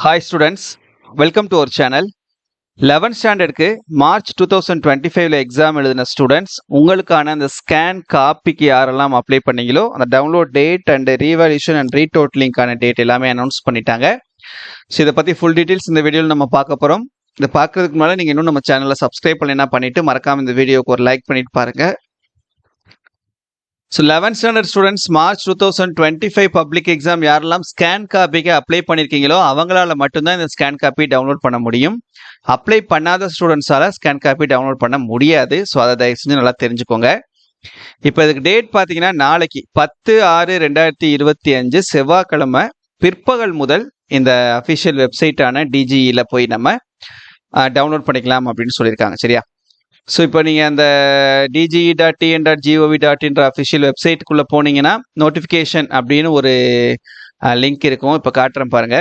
Hi students, welcome to our channel. 11th ஸ்டாண்டர்டுக்கு March 2025ல exam எழுதின ஸ்டூடெண்ட்ஸ் உங்களுக்கான அந்த ஸ்கேன் காப்பிக்கு யாரெல்லாம் அப்ளை பண்ணீங்களோ அந்த download date and revaluation and ரீடோட்டலிங்கான டேட் எல்லாமே அனௌன்ஸ் பண்ணிட்டாங்க. ஸோ இதை பற்றி ஃபுல் டீட்டெயில்ஸ் இந்த வீடியோவில் நம்ம பார்க்க போகிறோம். இதை பார்க்கறதுக்கு முன்னாடி நீங்கள் இன்னும் நம்ம சேனலை சப்ஸ்கிரைப் பண்ணலைன்னா பண்ணிட்டு மறக்காம இந்த வீடியோக்கு ஒரு லைக் பண்ணிட்டு பாருங்க. So 11th standard students March 2025 public exam யாரெல்லாம் ஸ்கேன் காப்பிக்கு அப்ளை பண்ணியிருக்கீங்களோ அவங்களால மட்டும்தான் இந்த ஸ்கேன் காப்பி டவுன்லோட் பண்ண முடியும். அப்ளை பண்ணாத ஸ்டூடெண்ட்ஸால ஸ்கேன் காப்பி டவுன்லோட் பண்ண முடியாது. ஸோ அதை தயவு செஞ்சு நல்லா தெரிஞ்சுக்கோங்க. இப்போ இதுக்கு டேட் பார்த்தீங்கன்னா நாளைக்கு 10/6/2025 செவ்வாய்க்கிழமை பிற்பகல் முதல் இந்த அஃபிஷியல் வெப்சைட்டான டிஜிஇல போய் நம்ம டவுன்லோட் பண்ணிக்கலாம் அப்படின்னு சொல்லியிருக்காங்க. சரியா? ஸோ இப்போ நீங்கள் அந்த dge.tn.gov.in அஃபிஷியல் வெப்சைட்டுக்குள்ளே போனீங்கன்னா நோட்டிஃபிகேஷன் அப்படின்னு ஒரு லிங்க் இருக்கும். இப்போ காட்டுறேன் பாருங்க.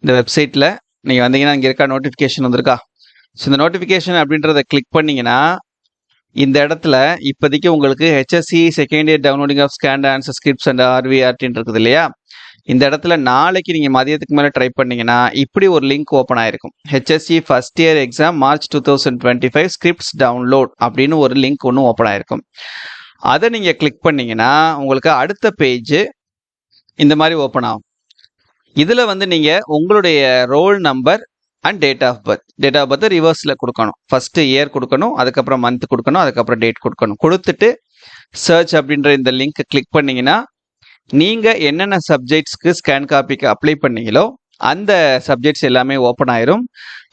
இந்த வெப்சைட்டில் நீங்கள் வந்தீங்கன்னா இங்கே இருக்கா நோட்டிஃபிகேஷன் வந்திருக்கா? ஸோ இந்த நோட்டிஃபிகேஷன் அப்படின்றத கிளிக் பண்ணிங்கன்னா இந்த இடத்துல இப்போதைக்கு உங்களுக்கு HSC second year downloading of scan answer scripts and RVRTன்னு இருக்குது இல்லையா? இந்த இடத்துல நாளைக்கு நீங்கள் மதியத்துக்கு மேலே ட்ரை பண்ணீங்கன்னா இப்படி ஒரு லிங்க் ஓப்பன் ஆயிருக்கும். HSC first year exam March 2025 scripts download அப்படின்னு ஒரு லிங்க் ஒன்று ஓப்பன் ஆயிருக்கும். அதை நீங்கள் கிளிக் பண்ணீங்கன்னா உங்களுக்கு அடுத்த பேஜ் இந்த மாதிரி ஓப்பன் ஆகும். இதில் வந்து நீங்கள் உங்களுடைய roll number and date of birth ரிவர்ஸில் கொடுக்கணும். ஃபர்ஸ்ட் இயர் கொடுக்கணும், அதுக்கப்புறம் மந்த் கொடுக்கணும், அதுக்கப்புறம் டேட் கொடுக்கணும். கொடுத்துட்டு சர்ச் அப்படின்ற இந்த லிங்க் கிளிக் பண்ணீங்கன்னா நீங்கள் என்னென்ன சப்ஜெக்ட்ஸ்க்கு ஸ்கேன் காப்பிக்கு அப்ளை பண்ணீங்களோ அந்த சப்ஜெக்ட்ஸ் எல்லாமே ஓப்பன் ஆயிரும்.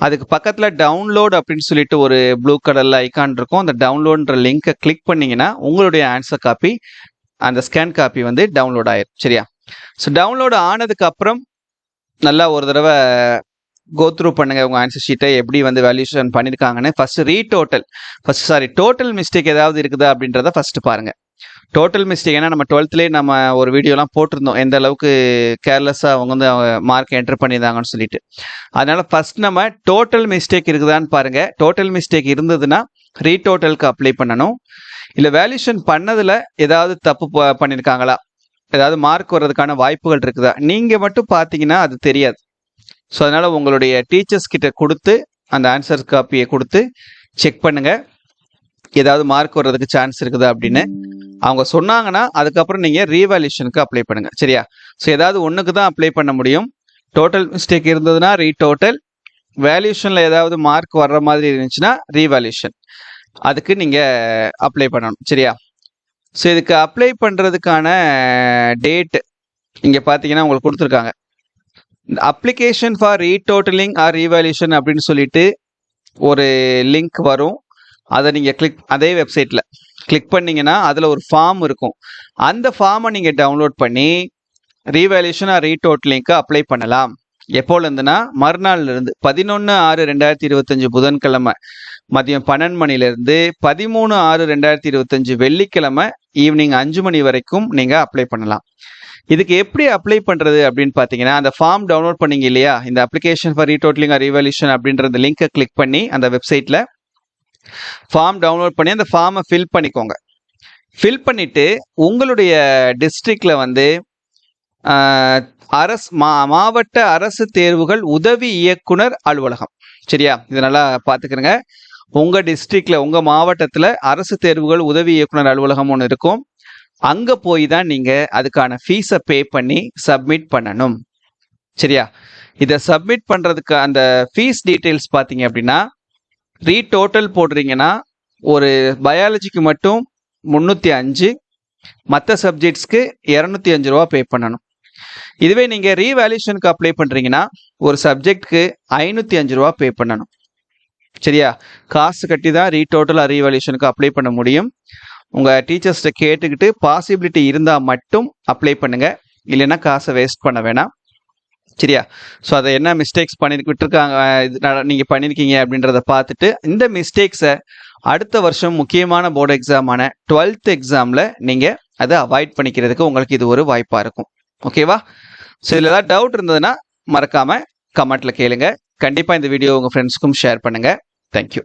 அதுக்கு பக்கத்தில் டவுன்லோட் அப்படின்னு சொல்லிட்டு ஒரு ப்ளூ கலரில் ஐக்கான் இருக்கும். அந்த டவுன்லோட்ன்ற லிங்கை கிளிக் பண்ணீங்கன்னா உங்களுடைய ஆன்சர் காப்பி அந்த ஸ்கேன் காப்பி வந்து டவுன்லோட் ஆயிரும். சரியா? ஸோ டவுன்லோட் ஆனதுக்கு அப்புறம் நல்லா ஒரு தடவை கோத்ரூ பண்ணுங்க உங்கள் ஆன்சர் ஷீட்டை எப்படி வந்து வேல்யூஷன் பண்ணியிருக்காங்கன்னு. டோட்டல் மிஸ்டேக் ஏதாவது இருக்குதா அப்படின்றத ஃபர்ஸ்ட் பாருங்க. டோட்டல் மிஸ்டேக் ஏன்னா நம்ம 12th நம்ம ஒரு வீடியோலாம் போட்டிருந்தோம் எந்த அளவுக்கு கேர்லெஸ்ஸாக அவங்க வந்து மார்க் என்டர் பண்ணியிருந்தாங்கன்னு சொல்லிட்டு. அதனால ஃபர்ஸ்ட் நம்ம டோட்டல் மிஸ்டேக் இருக்குதான்னு பாருங்க. டோட்டல் மிஸ்டேக் இருந்ததுன்னா ரீடோட்டலுக்கு அப்ளை பண்ணணும். இல்லை வேல்யூஷன் பண்ணதில் ஏதாவது தப்பு பண்ணியிருக்காங்களா, ஏதாவது மார்க் வர்றதுக்கான வாய்ப்புகள் இருக்குதா, நீங்கள் மட்டும் பார்த்தீங்கன்னா அது தெரியாது. ஸோ அதனால உங்களுடைய டீச்சர்ஸ் கிட்ட கொடுத்து அந்த ஆன்சர் காப்பியை கொடுத்து செக் பண்ணுங்க ஏதாவது மார்க் வர்றதுக்கு சான்ஸ் இருக்குதா அப்படின்னு. அவங்க சொன்னாங்கன்னா அதுக்கப்புறம் நீங்கள் ரீவேல்யூஷனுக்கு அப்ளை பண்ணுங்க. சரியா? ஸோ ஏதாவது ஒன்றுக்கு தான் அப்ளை பண்ண முடியும். டோட்டல் மிஸ்டேக் இருந்ததுன்னா ரீடோட்டல், வேல்யூஷனில் ஏதாவது மார்க் வர்ற மாதிரி இருந்துச்சுன்னா ரீவேல்யூஷன், அதுக்கு நீங்கள் அப்ளை பண்ணணும். சரியா? ஸோ இதுக்கு அப்ளை பண்ணுறதுக்கான டேட் இங்கே பார்த்தீங்கன்னா உங்களுக்கு கொடுத்துருக்காங்க. Application for retotalling or revaluation அப்படின்னு சொல்லிட்டு ஒரு லிங்க் வரும். அதை நீங்கள் அதே வெப்சைட்டில் கிளிக் பண்ணிங்கன்னா அதில் ஒரு ஃபார்ம் இருக்கும். அந்த ஃபார்மை நீங்கள் டவுன்லோட் பண்ணி ரீவேல்யூஷன் ஆர் ரீடோட்டலிங்க்கு அப்ளை பண்ணலாம். எப்போலேருந்துன்னா மறுநாள்லேருந்து 11/6/2025 புதன்கிழமை மதியம் 12 மணிலேருந்து 13/6/2025 வெள்ளிக்கிழமை ஈவினிங் 5 மணி வரைக்கும் நீங்கள் அப்ளை பண்ணலாம். இதுக்கு எப்படி அப்ளை பண்ணுறது அப்படின்னு பார்த்தீங்கன்னா அந்த ஃபார்ம் டவுன்லோட் பண்ணீங்க இல்லையா, இந்த application for retotalling or revaluation அப்படின்ற அந்த லிங்கை கிளிக் பண்ணி அந்த வெப்சைட்டில் ஃபார்ம் டவுன்லோட் பண்ணி அந்த ஃபார்மை ஃபில் பண்ணிக்கோங்க. ஃபில் பண்ணிட்டு உங்களுடைய டிஸ்ட்ரிக்ட்ல வந்து மாவட்ட அரசு தேர்வுகள் உதவி இயக்குனர் அலுவலகம். சரியா? இது நல்லா பார்த்துக்கிறங்க. உங்க டிஸ்ட்ரிக்ட்ல உங்க மாவட்டத்தில் அரசு தேர்வுகள் உதவி இயக்குனர் அலுவலகம் ஒன்று இருக்கும். அங்க போய் தான் நீங்க அதுக்கான ஃபீஸை பே பண்ணி சப்மிட் பண்ணணும். சரியா? இதை சப்மிட் பண்றதுக்கு அந்த ஃபீஸ் டீட்டெயில்ஸ் பார்த்தீங்க அப்படின்னா ரீடோட்டல் போடுறீங்கன்னா ஒரு பயாலஜிக்கு மட்டும் 305, மற்ற சப்ஜெக்ட்ஸ்க்கு 205 ரூபா பே பண்ணணும். இதுவே நீங்கள் ரீவேல்யூஷனுக்கு அப்ளை பண்ணுறீங்கன்னா ஒரு சப்ஜெக்ட்க்கு 505 ரூபா பே பண்ணணும். சரியா? காசு கட்டி தான் ரீடோட்டல் ரீவேல்யூஷனுக்கு அப்ளை பண்ண முடியும். உங்கள் டீச்சர்ஸ்கிட்ட கேட்டுக்கிட்டு பாசிபிலிட்டி இருந்தால் மட்டும் அப்ளை பண்ணுங்க, இல்லைன்னா காசை வேஸ்ட் பண்ண வேணாம். சரியா? ஸோ அதை என்ன மிஸ்டேக்ஸ் விட்டுருக்காங்க நீங்கள் பண்ணியிருக்கீங்க அப்படின்றத பார்த்துட்டு இந்த மிஸ்டேக்ஸை அடுத்த வருஷம் முக்கியமான போர்டு எக்ஸாமான 12th எக்ஸாமில் நீங்கள் அதை அவாய்ட் பண்ணிக்கிறதுக்கு உங்களுக்கு இது ஒரு வாய்ப்பாக இருக்கும். ஓகேவா? ஸோ இதில் ஏதாவது டவுட் இருந்ததுன்னா மறக்காமல் கமெண்ட்டில் கேளுங்க. கண்டிப்பாக இந்த வீடியோ உங்கள் ஃப்ரெண்ட்ஸ்க்கும் ஷேர் பண்ணுங்கள். தேங்க்யூ.